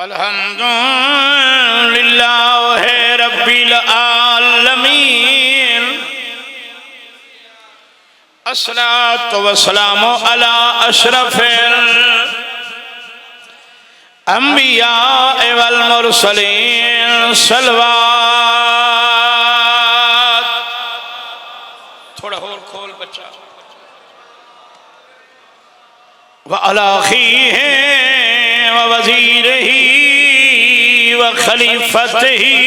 अल्हम्दुलिल्लाह रब्बिल आलमीन अस्सलातु वस्सलामु अला अशरफिल अंबिया वल मुरसलीन सलवात। थोड़ा और खोल बच्चा। व अला खीहे व वज़ीरिही व खलीफतिही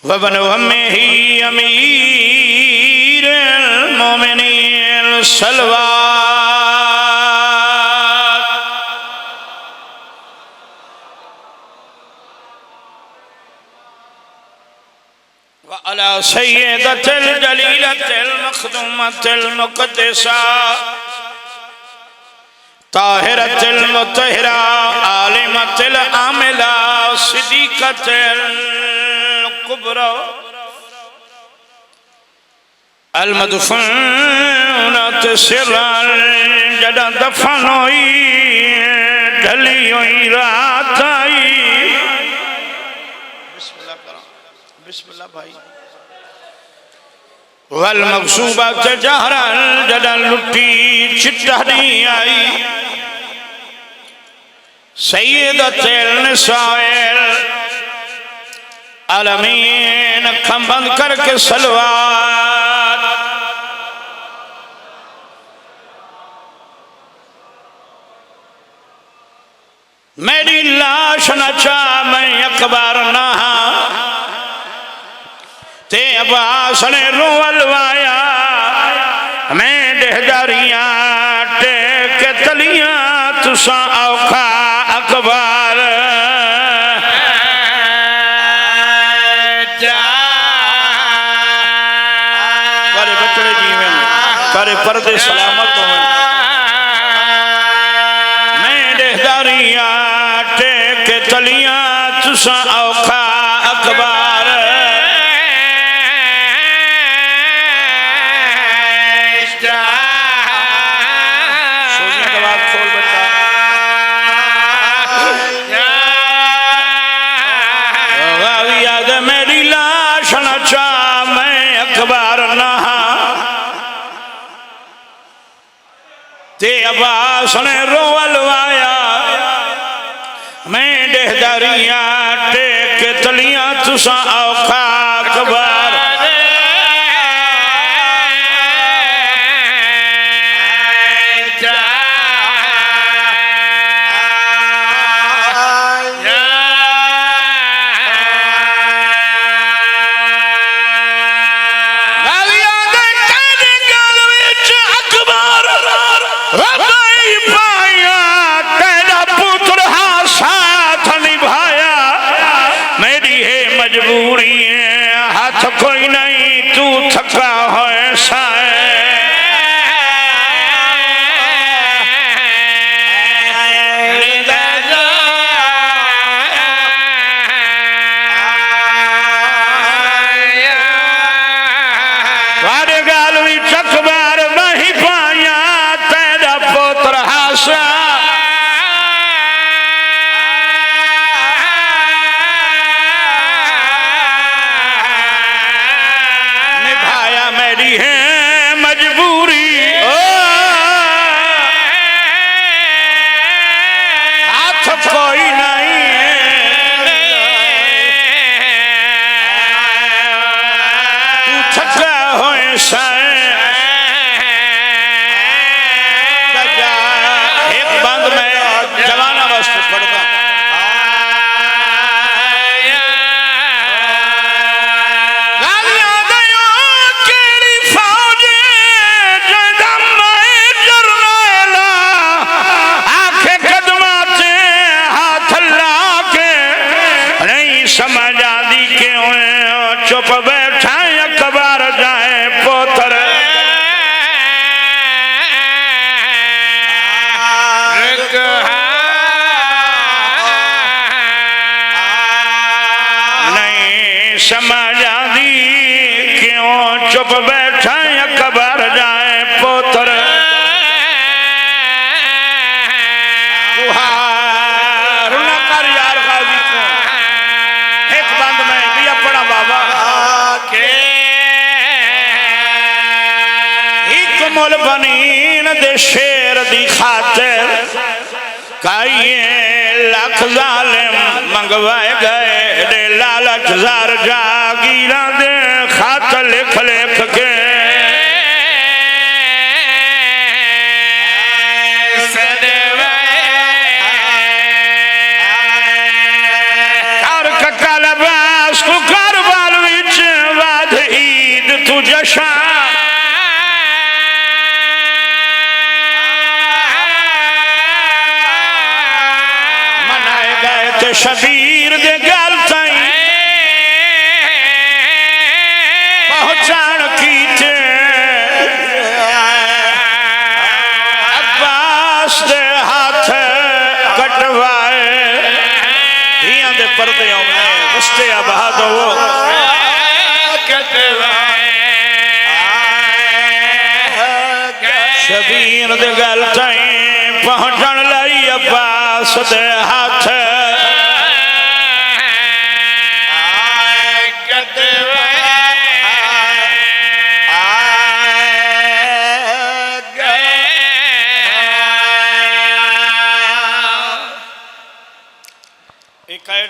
व बन अम्मिही अमीरुल मोमिनीन सलवात। व अला सय्यदतिल जलीलतिल मखदूमतिल मुक़द्दसा ताहिरतिल मुतहिरा आलिमतिल आमिला सिद्दीक़तिल कुबरा अल मदफूनत सिरल जदा दफन हुई ढली हुई रात आई। बिस्मिल्लाह करो, बिस्मिल्लाह भाई। वल मकसूबत जहरल जदा लुटी चिट्ठी आई सय्यदतिल निसाइल आलमीन। अखम बंद करके सलवात। मेरी लाश नचा मैं अकबर नहा ते अब्बास ने रोवलवाया मैं डेहदारियां टेक तलियां तुसा औखा अकबर। करे बचड़े जीवन करे पर्दे सलामत हो मैं डेहदारियां टेक तलियां तुसा औखा अकबर। मेरी लाश नचा मैं अकबर नहा ते अब्बास ने रोवलवाया मैं डेहदारियां टेक तलियां तुसा औखा अकबर। मजबूरी हाथ कोई नहीं तू थका हो ऐसा गाल भी चकबार नहीं पाया तेरा पुत्र हासा। मेरी है मजबूरी हाथ कोई नहीं तू थका हो ऐसा। एक बंद में जवाना वस्तु पढ़ता समझ आदि क्यों चुप बैठा अकबर जाए पोतर। नहीं समझ आदि क्यों चुप बैठा अकबर जाए पोतर। मुल बनीन दे शेर दी खातिर काइए लख जालिम मंगवाए गए दे लालच जार जागीरा दे खात लिख लिख के शबीर दे गल ताई पहुंचान की अब्बास दे हाथ कटवाए धियां दे पर्दे आने रिश्ते आबाद हो शबीर दे गल ताई पहुंचन लाई अब्बास दे हाथ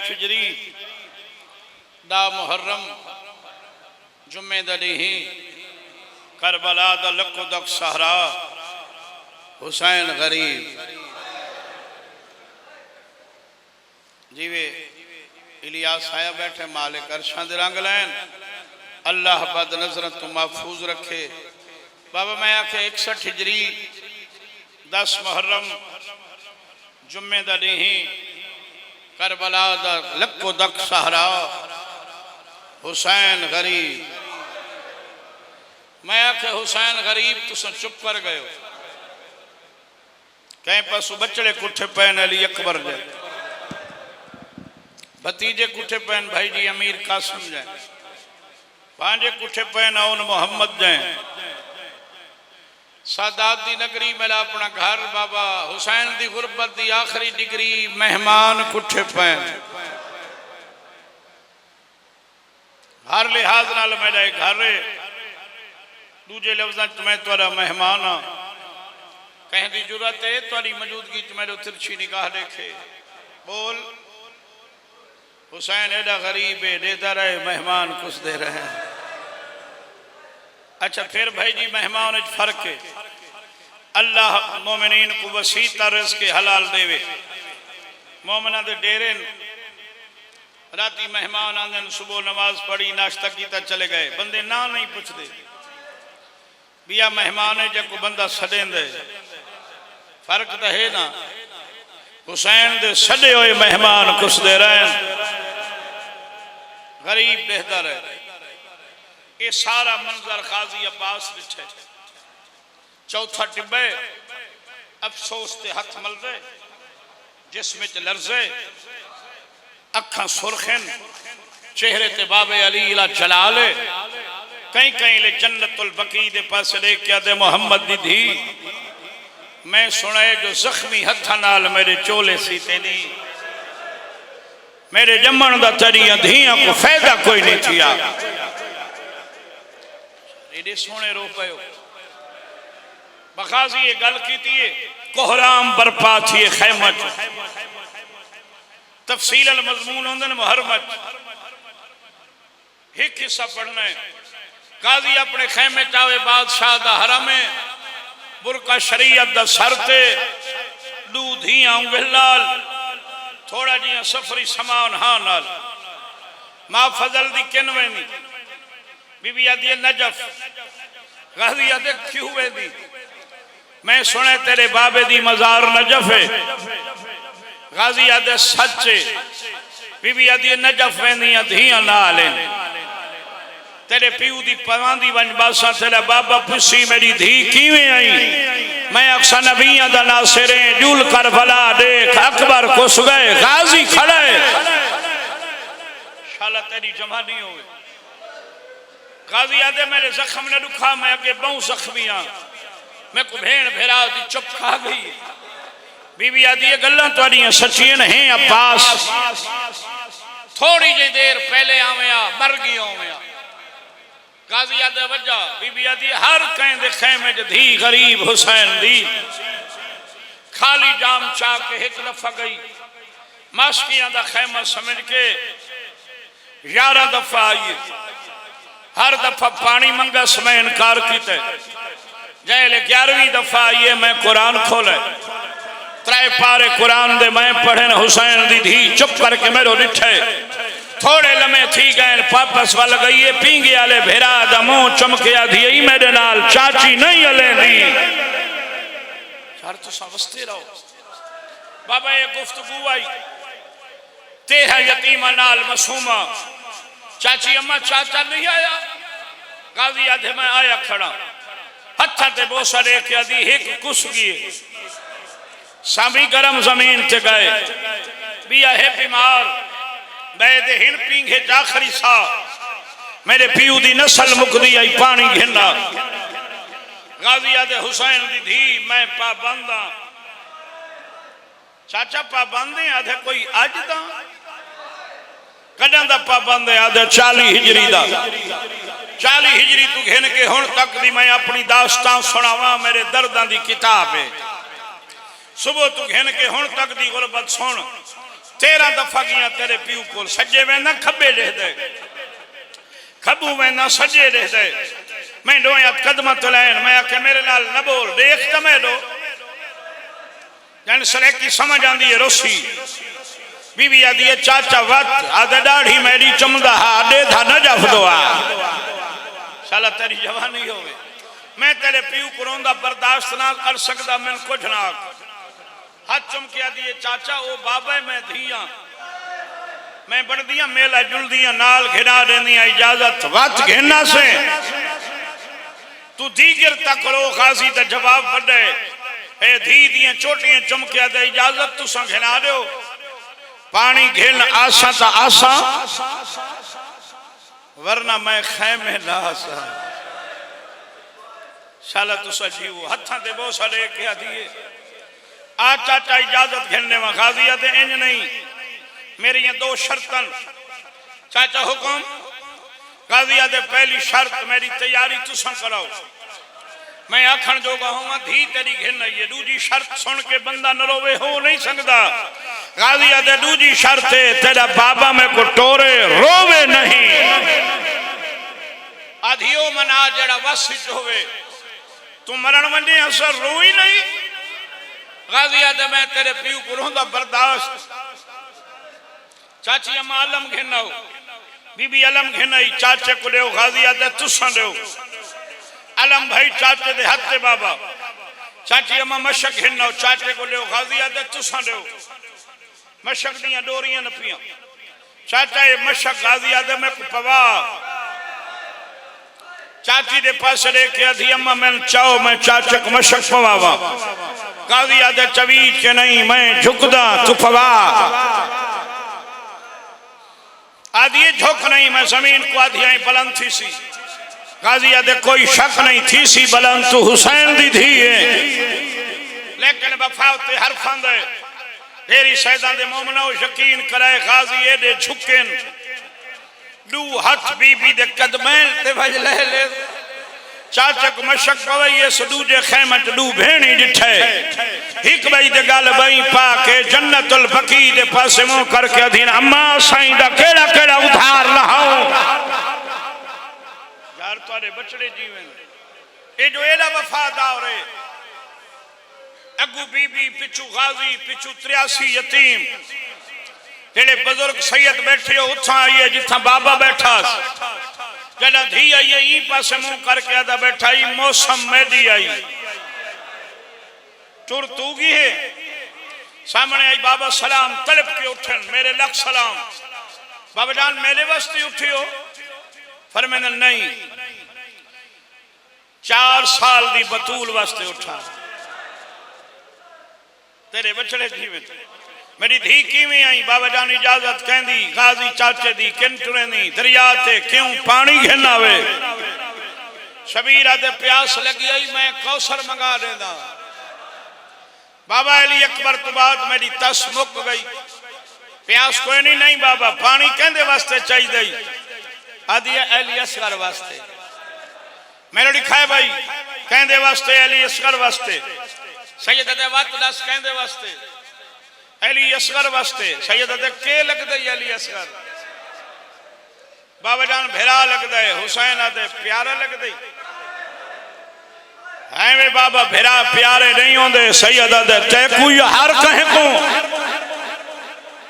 हिजरी दा मुहर्रम जुम्मे दा डी करबला दा लको दक सहरा हुसैन गरीब जीवे इलियास आया बैठे मालिक अरशां दे रंग लैन अल्लाह बद नजरत तो महफूज रखे बाबा मैं आखे 61 हिजरी 10 मुहर्रम जुम्मे दा डी करबला दा लको दक सहरा हुसैन गरीब मैं आखे हुसैन गरीब तुस चुप कर गए कहीं पासू बचड़े कुठे पैन अली अकबर जाए भतीजे कुठे पैन भाई जी अमीर कासिम जाए पांजे कुठे पैन औन मोहम्मद जाए सादात दी नगरी मेरा अपना घर बाबा हुसैन दी गुरबत दी आखिरी डिग्री मेहमान कुठे पैन हर लिहाज नाल मेरा घर दूजे लफ्ज़ां च मैं तुहारा मेहमान हाँ कहीं दी जरूरत है तुहारी मौजूदगी च मेरे तिरछी निगाह देखे बोल हुसैन एडा गरीब है देता रहे मेहमान कुछ दे रहे हैं अच्छा फिर भाई जी मेहमान फर्क है अल्लाह मोमिनीन को वसी तरस के हलाल देवे मोमिना दे डेरे राती मेहमान आंदे सुबह नमाज पढ़ी नाश्ता किया चले गए बंदे ना नहीं पूछते बिया मेहमान है जब को बंदा सदेंदे फर्क तो है ना हुसैन दे सदे हुए मेहमान कुछ दे रहे गरीब देता रहे ये सारा मंजर काजी अब्बास दिखे चौथा टिब्बे अफसोस ते हथ मलदे जिसमें लर्जे अखा सुरखन चेहरे ते बाबे अली ला जलाले कहीं कहीं ले जन्नतुल बकी दे पास ले क्या दे मोहम्मद दी धी मैं सुने जो जख्मी हथा नाल मेरे चोले सीते नहीं मेरे जमन दा तरिया धियां को फायदा कोई नहीं थिया एडे सोने रो पयो बखाजी ये गल की कोहराम बरपा थी खैमत तफसील अल मजमून होंदे ने मुहर्रमत एक हिस्सा पढ़ना है गाजी अपने खैमे चावे बादशाह दा हरम है बुरका शरीयत दा सरते दूधियां विलाल थोड़ा जिया सफरी समान हाँ नाल मां फजल दी किनवे नी बीबी आदि नजफ गाजी आदि क्यों दी मैं सुने तेरे बाबे दी मजार नजफ है गाजी आदि सच्चे बीबी आदि नजफ वेंदियां धियां नाल तेरे प्यू दी पवांदी वंज बासा तेरा बाबा पुसी मेरी धी किवें आई मैं अक्सा नबियां दा नासिर है जुल कर भला देख अकबर कुस गए गाजी खड़े शाला तेरी जवानी होवे गाजी आदे मेरे जख्म ने दुखा मैं अगे बहु जख्मी हाँ मैं को भेड़ भेरा दी चुप खा गई बीबी आदि ये गल्लां तुहाडियां सच्चियां हैं अब्बास थोड़ी जी देर पहले आवेया मर गई होवेया गाजी आदे वजह बीबी आदि हर कहीं दे खैमे च धी गरीब हुसैन दी खाली जाम चा के एक दफा गई मास्कियां दा खैमा समझ के 11 दफा आई हर दफा पानी मंगा समय इनकार किया जैले 11वीं दफा आई मैं कुरान खोले त्रै पारे कुरान दे मैं पढ़े हुसैन दी धी चुप करके मेरो डिठे थोड़े लम्हे थी गए वापस वाल गई है पींगे आले भेरा दा मुंह चमकिया धी मेरे नाल चाची नहीं हले दी यार तो समझते रहो बाबा ये गुफ्तगू आई 13 यतीमा नाल मासूमा चाची अम्मा चाचा नहीं आया गाजी आधे मैं आया खड़ा हथा ते बोसा लेके आदि एक कुस गई सामी गरम जमीन ते गए बिया है बीमार बैद हिन पींगे जाखरी सा मेरे पीऊ दी नस्ल मुकदी आई पानी घिना गाजी आदे हुसैन दी धी मैं पाबंदा चाचा पाबंद आधे कोई अज दा कदम दा पाबंद आधे 40 हिजरी दा 40 हिजरी तू घिन के हुण तक दी मैं अपनी दास्तां सुनावा मेरे दर्दां दी किताब है सुबह तू घिन के हुण तक दी गुरबत सुन 13 दफा गया तेरे पीऊ को सज्जे वेंदा खब्बे लिख दे खब्बू वेंदा सज्जे लिख दे मैं दोया कदम तो लैन मैं आके मेरे नाल न बोल देख तो मैं दो जन सरे की समझ आंदी है रोसी बीबी आदि है चाचा वत आदे दाढ़ी मेरी चमदा आडे था न जफ दुआ साला तेरी जवानी होवे मैं तेरे पीऊ को रोंदा बर्दाश्त ना कर सकदा मैं कुछ ना हाथ चमकिया दिए चाचा ओ बाबा मैं धिया मैं बन दिया मेला जुल दिया नाल घिना देनिया इजाजत वत घिना से तू दीगर तक रो खासी ते जवाब बड़े ए धी दिया चोटियां चमकिया दे इजाजत तू सा घिना दो पानी घिन आसा ता आसा वरना मैं खैमे लासा शाला तू सजीव हथा दे बोसा लेके आ दिए आ चाचा इजाजत घिनने में गाजिया दे इंज नहीं मेरी ये 2 शर्तन चाचा हुक्म गाजिया दे पहली शर्त मेरी तैयारी तुसा कराओ मैं आखन जोगा हूं धी तेरी घिन ये दूजी शर्त सुन के बंदा न रोवे हो नहीं सकता गाजिया दे दूजी शर्त है तेरा बाबा में को टोरे रोवे नहीं आधियो मना जड़ा वसिच होवे तू मरण वने असर रोई नहीं गाजिया दे मैं तेरे पीऊ को रोंदा बर्दाश्त चाची अम्मा अलम घिनाओ बीबी अलम घिनाई चाचे को देओ गाजिया दे तुसा देओ अलम भाई चाचे दे हत्ते बाबा चाची अम्मा मशक घिनाओ चाचे को देओ गाजिया दे तुसा देओ मशक दियां डोरियां नपियां चाचा ये मशक गाजिया दे मैं को पवा चाची दे पास लेके आधी अम्मा मैं चाहो मैं चाचे को मशक पवावा गाजिया दे चवीज के नहीं मैं झुकदा तू पवा आधी झुक नहीं मैं जमीन को आधी बुलंद थी सी गाजिया दे कोई शक नहीं थी सी बुलंद तू हुसैन दी थी है लेकिन वफाते हर फंद तेरी सैदा दे मोमनो यकीन करे गाजी ए दे झुकेन दू हाथ बीबी दे कदमैन ते वज ले चाचक मशक पवई दूजे खैमत दू भेणी डिठे एक बई दे गल बई पा के जन्नतुल बकी दे पासे मुंह करके अधीन अम्मा साईं दा केड़ा केड़ा उधार लहाओ यार तोरे बचड़े जीवन ए जो एड़ा वफादार है अगू बीबी पिछू गाजी पिछू 83 यतीम जेड़े बुजुर्ग सैयद बैठे हो उथा आइए जिथा बाबा बैठा जड़ा धी आई ई पासे मुंह करके आदा बैठा ई मौसम मेदी आई टुर तूगी है सामने आई बाबा सलाम तड़प के उठन मेरे लख सलाम बाबा जान मेरे वास्ते उठे हो फरमाया नहीं 4 साल दी बतूल वास्ते उठा तेरे बछड़े जीवन मेरी धी किवें आई बाबा जान इजाजत कहंदी गाजी चाचे दी किंटुरे नी दरिया ते क्यों पानी घिन आवे शबीरा ते प्यास लगी आई मैं कौसर मंगा देंदा बाबा अली अकबर तो बाद मेरी तस मुक गई प्यास कोई नहीं बाबा पानी कहंदे वास्ते चाहिए आदि अली असगर वास्ते मैंने लिखा है भाई कहने वास्ते अली असगर वास्ते सैयद वत दस कहने वास्ते अली असगर वास्ते सैयद के लगता है अली असगर बाबा जान भेरा लगता है हुसैन आदे प्यारा लगता है वे बाबा भेरा प्यारे नहीं होंगे सैयद आदे तैकू हर कहे को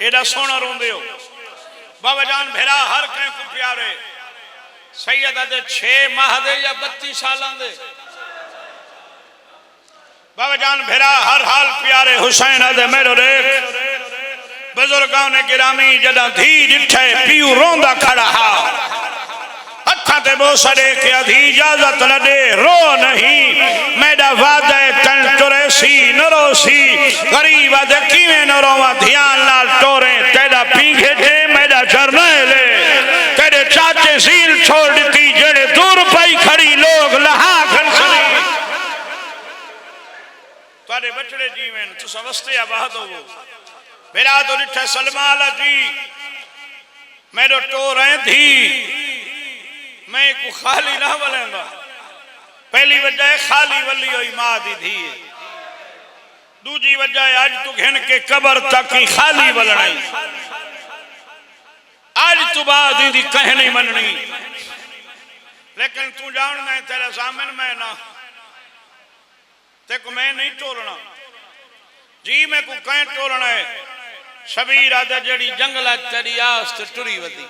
एडा सोना रोंदे हो बाबा जान भेरा हर कहे को प्यारे सैयद आदे 6 माह दे या 32 साल दे बाबा जान भेरा हर हाल प्यारे हुसैन आदे मेरो रेख बुजुर्गों ने गिरामी जदा धी डिठे पीऊ रोंदा खड़ा हा हथा ते बोसड़े के अधी इजाजत न दे रो नहीं मेरा वादे तन टुरेसी नरोसी गरीब आदे किवें न रोवा ध्यान लाल टोरे तेरा पीघे दे मेरा जरनेले तेरे चाचे झील छोड़ दी जेड़े दूर पाई खड़ी लोग लहा घनसरी तारे बचड़े जीवन तू समझते आबाद हो मेरा तो लिखा सलमाला जी मेरो टोर है थी मैं को खाली ना बोलेगा पहली वजह है खाली वली हुई माँ दी थी दूजी वजह है आज तू घिन के कबर तक ही खाली बलनाई आज तू बाद दी कह नहीं मननी लेकिन तू जानना है तेरा सामने मैं ना ते को मैं नहीं टोलना जी मैं को कह टोलना है शबीर आदा जड़ी जंगला तेरी आस ते टुरी वदी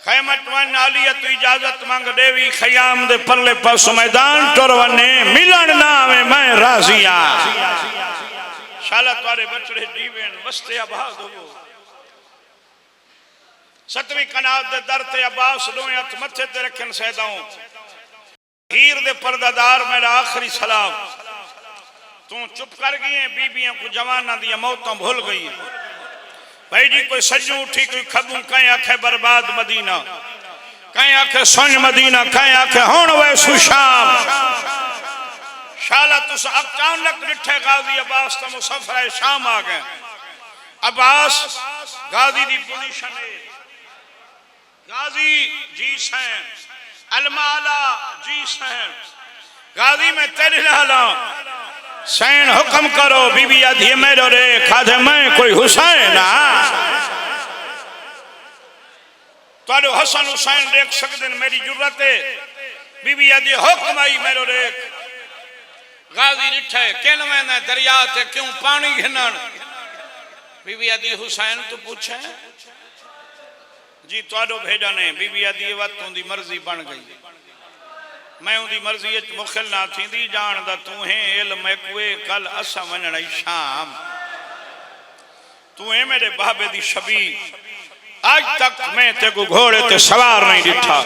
खैमत वन आलियत इजाजत मांग देवी खयाम दे परले पास मैदान टुरवने मिलन ना आवे मैं राजिया शाला तारे बचड़े जीवन वस्ते आबाद हो सतवीं कनात दे दर ते अब्बास दोए हथ मथे ते रखन सैदाओं हीर दे पर्दादार मेरा आखिरी सलाम तू चुप कर गई है बीबियां को जवाना दी मौतां भूल गई भाई जी कोई सजू उठी कोई खबू कहीं आखे बर्बाद मदीना कहीं आखे सुन मदीना कहीं आखे हुण वे सुशाम शाला तुस अचानक डिठे गाजी अब्बास तो मुसफर शाम आ गए अब्बास गाजी दी पोजीशन है गाजी जी सैन अलमाला जी सैन गाजी में तेरे लाला सैन हुक्म करो बीबी आधी मेरो रे खाधे मैं कोई हुसैन तो हसन हुसैन देख सकते मेरी जरूरत है बीबी आधी हुक्म आई मेरो रे गाजी रिठे किन में दरिया ते क्यों पानी घिनन बीबी आधी हुसैन तो पूछे जी तो भेजा ने बीबी आधी वत उनकी मर्जी बन गई मैं उनकी मर्जी मुखिल ना थी जान दा तू है इल्म कुए कल असा वनना शाम तू है मेरे बाबे दी शबी आज तक मैं ते को घोड़े ते सवार नहीं दिठा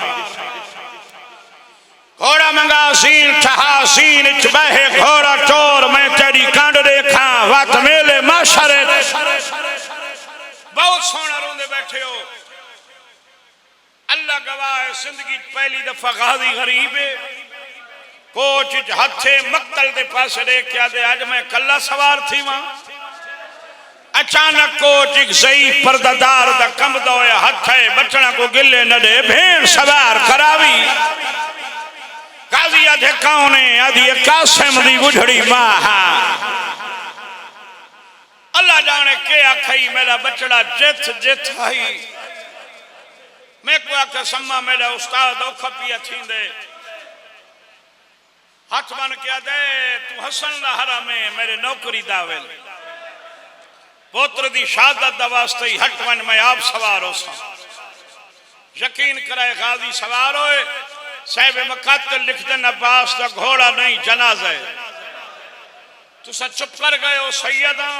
घोड़ा मंगा सीन ठहा सीन च बहे घोड़ा चोर मैं तेरी कांड देखा वत मेले माशरे बहुत सोना रोंदे बैठे हो अल्लाह गवाह है जिंदगी पहली दफा गाजी गरीब है कोच हाथे मक्तल दे पास देख क्या दे आज मैं कल्ला सवार थी वहां अचानक कोच एक सही पर्दादार दा कम दोया हाथे बचना को गिले न दे भेड़ सवार करावी गाजी आधे कौन है आदि कासिम दी गुझड़ी मां अल्लाह जाने के आखई मेरा बचड़ा जिथ जिथ आई मैं को आखे सम्मा मेरा उस्ताद औखा पिया थींदे हाथ बन के दे तू हसन दा हरा में मेरे नौकरी दावेल पुत्र दी शहादत दा वास्ते हट वन मैं आप सवार हो सा यकीन कराए गाजी सवार होए साहिब मकातल लिख दे अब्बास दा घोड़ा नहीं जनाजा है तू सा चुप कर गए हो सैयदा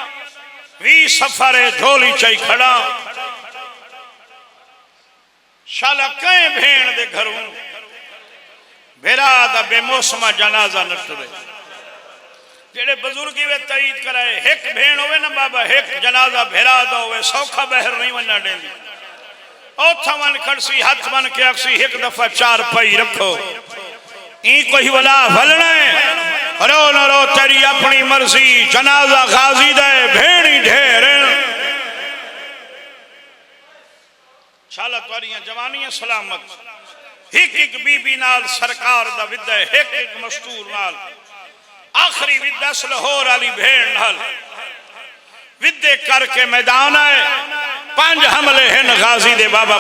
20 सफर झोली चाई खड़ा शाला कई भेड़ दे घरों भेरा दा बेमौसमा जनाजा न टुरे जेड़े बुजुर्गी वे तईद कराए एक भेड़ होवे ना बाबा एक जनाजा भेरा दा होवे सौखा बहर नहीं वना देंदी ओथा मन खड़सी हाथ बन के अक्सी एक दफा 4 पई रखो ई कोई वला भलना रो न रो तेरी अपनी मर्जी जनाजा गाजी दे भेड़ी ढेर शाला तुआरियां जवानियां सलामत एक एक बीबी नाल सरकार दा विदा एक एक मस्तूर नाल आखिरी विदा लाहौर वाली भेड़ नाल विदे करके मैदान आए। 5 हमले हैं गाजी दे बाबा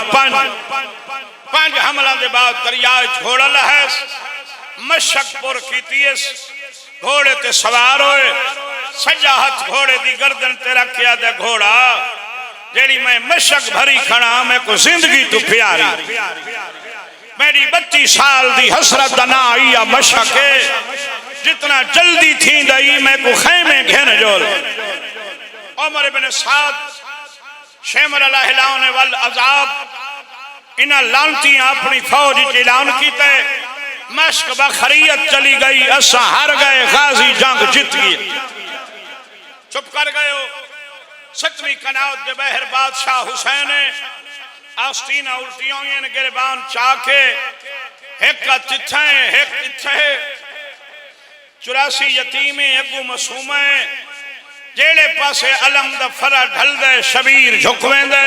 5 हमलों के बाद दरिया घोड़ा लहस मशकपुर की घोड़े ते सवार होए सजा हाथ घोड़े की गर्दन ते रखिया दे घोड़ा जेड़ी मैं मशक भरी खड़ा मैं को जिंदगी तू प्यारी मेरी 32 साल दी हसरत ना आई या मशक जितना जल्दी थी दई मैं को खैमे घेन जोल उमर इब्न साद शेमर अल्लाह वल अजाब इन्हें लानती अपनी फौज ऐलान किया मश्क बखरियत चली गई असा हार गए गाजी जंग जीत गई चुप कर गए हो। 7वीं कनात दे बहर बादशाह हुसैन आस्तीना उल्टी हुई गिरबान चाके एक तिथे एक तिथे 84 यतीमे अगू मासूमे जेड़े पासे अलम दा फरा ढल दे शबीर झुकवेंदे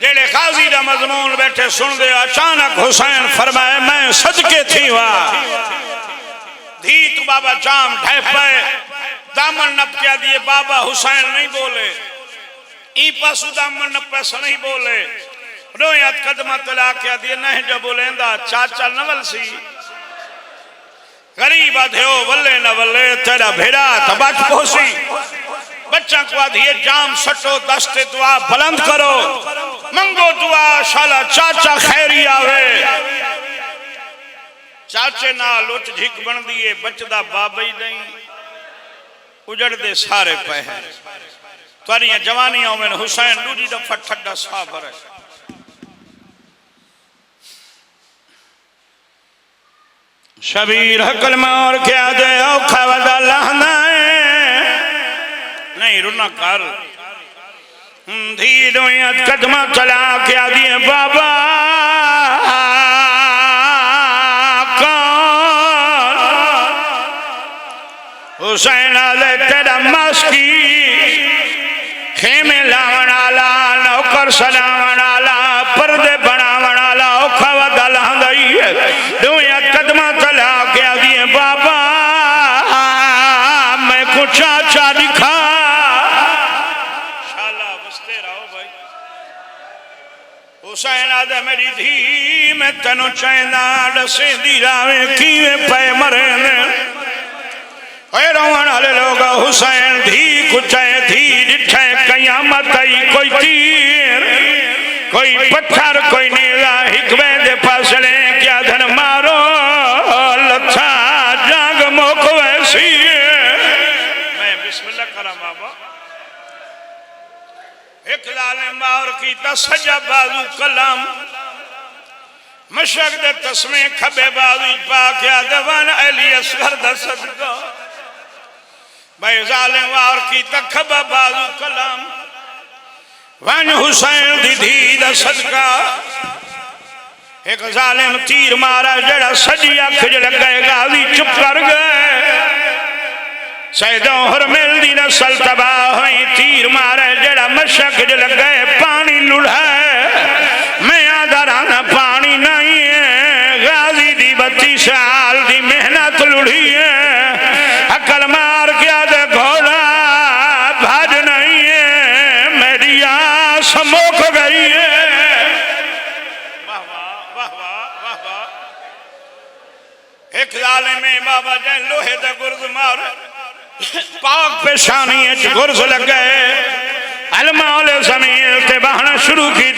जेड़े गाजी दा मजमून बैठे सुन दे अचानक हुसैन फरमाए मैं सदके थी वाह धी तू बाबा जाम ढह पे दामन नपकिया दिए बाबा हुसैन नहीं बोले ई पासू दामन नपे से नहीं बोले रोयात कदमा तला के दिए नहीं जो बोलेंदा चाचा नवल सी गरीब आधे वल्ले न वल्ले तेरा भेड़ा तबच पहुंची बच्चा को आधिए जाम सटो दस्ते दुआ बुलंद करो मंगो दुआ शाला चाचा खैरी आवे चाचे ना लुच झिक बन दिए बचदा बाबा ही नहीं उजड़ दे सारे पे हैं तारियां जवानियां में हुसैन दूजी दफा ठड्डा साबर है शबीर कलमा और क्या दे औखा वदा लहना नहीं रुना कर धीरे कदमा चला क्या दिए बाबा कौन हुसैन आले तेरा मस्की खेमे लावन आला नौकर सलावन आला पर्दे बनावन आला औखा वदा लहना दुनिया कदमा चला क्या दिए बाबा मैं कुछ चाचा दिखा शाला बसते रहो भाई हुसैन आदे मेरी धी मैं तेनो चैना डसे दी रावे कीवे पे मरे ने रोवन वाले लोग हुसैन धी कुछ धी डिठे कयामत आई कोई तीर कोई पत्थर कोई नीला हिकवे दे फसले क्या धन मारो लच्छा जाग मोक वैसी मैं बिस्मिल्लाह करा बाबा एक जालिम और की सजा बाजू कलम मशक दे तस्मे खबे बाजू पा क्या दवन अली असगर दा सदका भाई जालिम और की खबा बाजू कलम वन हुसैन दी धी दा सदका एक जालिम तीर मारा जड़ा सजी अख च लगे गाजी चुप कर गए सैदों हरमेल दी नस्ल तबाह हुई तीर मारा जड़ा मशक च लगे पानी लुढ़ा मैं आधा राना पानी नहीं है गाजी दी 32 साल दी मेहनत लुढ़ी है अकल मार गया दे घोड़ा भज नहीं है मेरी आस मुक गई है। एक जालिम में बाबा जै लोहे दा गुर्ज मार पाक पेशानी गुर्ज लग गए अलमाले जमीन ते बहना शुरू की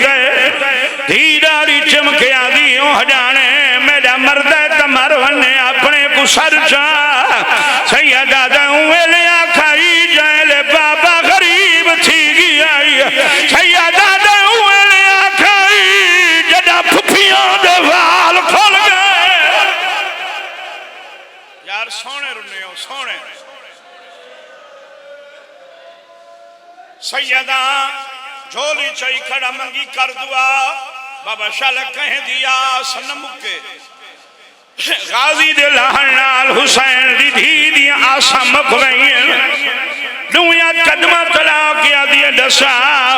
धीरारी चमकिया दी हजाने मेरा मर्द तमर वने अपने को सर चा सैयदा वेले खाई जाए बाबा गरीब थी गई सैयदा वेले खाई जदा फुफिया दे वाल खोल गए यार सोने रुने हो सोने सैयदा झोली चई खड़ा मंगी कर दुआ बाबा शाल कह दिया सनम के गाजी दे लहन नाल हुसैन दी धी दी आसा मुक गई दुनिया कदमा तला के दिए दसा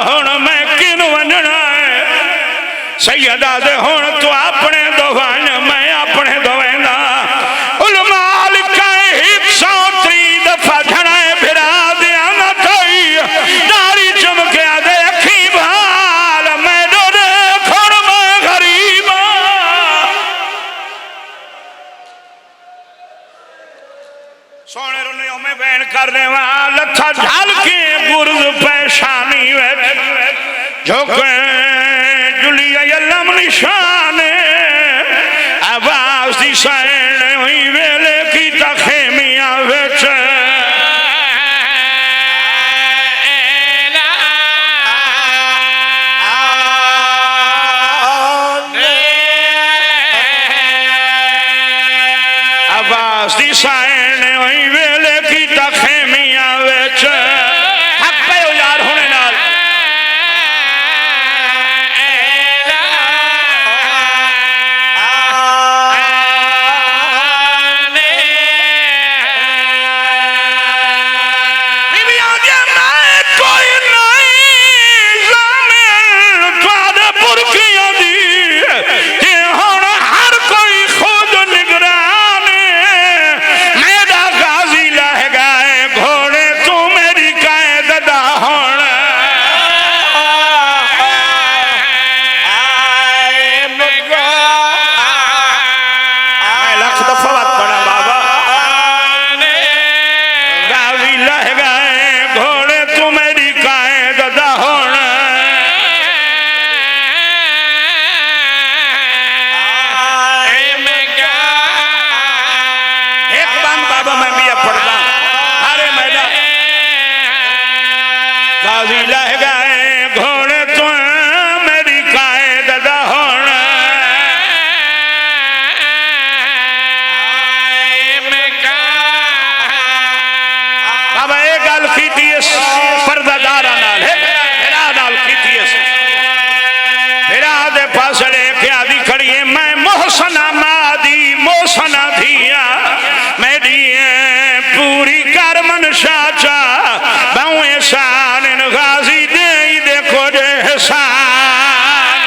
हुन मैं किन वंजना है सैयदा दे हुन तू अपने दो वन मैं अपने दवेंदा उलमाल कहे 103 दफा झड़ा फिरा दिया न कई दारी चमकिया दे अखी भाल मैं डोरे खोड़ मैं गरीब सोने रोने में बैन करने वाला लथा ढाल के गुर्द पेशानी झोंके जुलिया यलम निशान आवाज दी सैन हुई वेले की तखेमिया विच आवाज दी सैन हुई वेले की तखेमिया विच हक पे यार होने नाल पूरी कर मनशा चा बहुए शान गाजी दे देखो जे हसान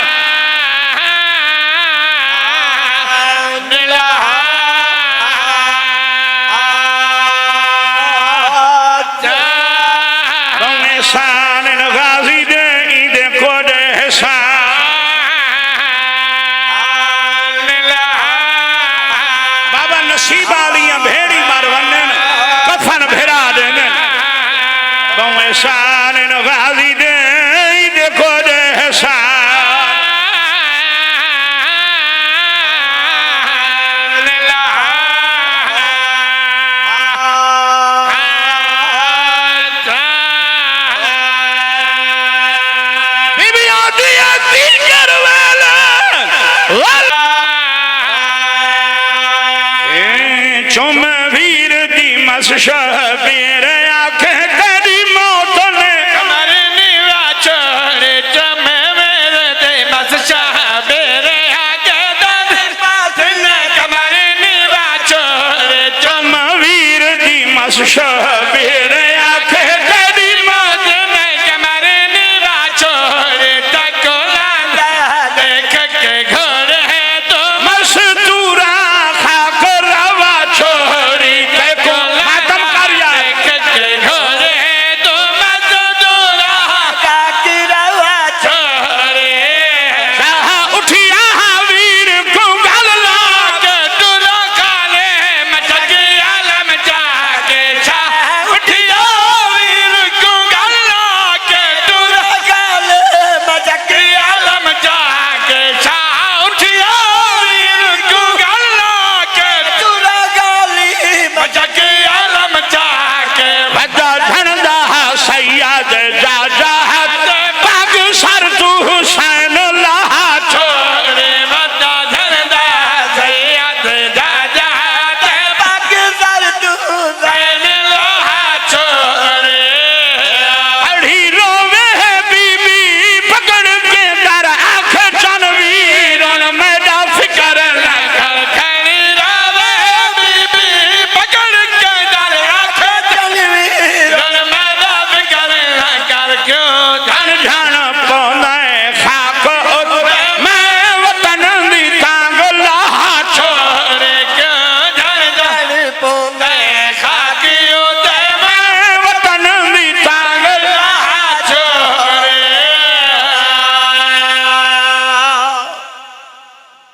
बहुए शान गाजी दे देखो जे हसान बाबा नसीब वालियां भेड़ी मारवने कफन फिरा देने बहुए शान गाजी दे देखो जे चुम वीर दी मसशबीर आखे तेरी मौत ने कमर नीवा छोड़े चुम वीर दी मसशबीर आखे तेरी मौत ने कमर नीवा छोड़े चुम वीर दी मसशबीर आखे तेरी मौत ने कमर नीवा छोड़े तकोला देख के घर है तो मस्तूरा खाकर रवा छोड़ी देखो खत्म कर यार घर है तो मस्तूरा खाकर रवा छोड़ी कहा उठिया वीर को गल ला के तुरा काले मचक आलम जाके छा उठिया वीर को गल ला के तुरा काले मचक आलम जाके छा उठिया वीर को गल ला के तुरा गाली मचक आलम जाके बदा धनदा सैयद जा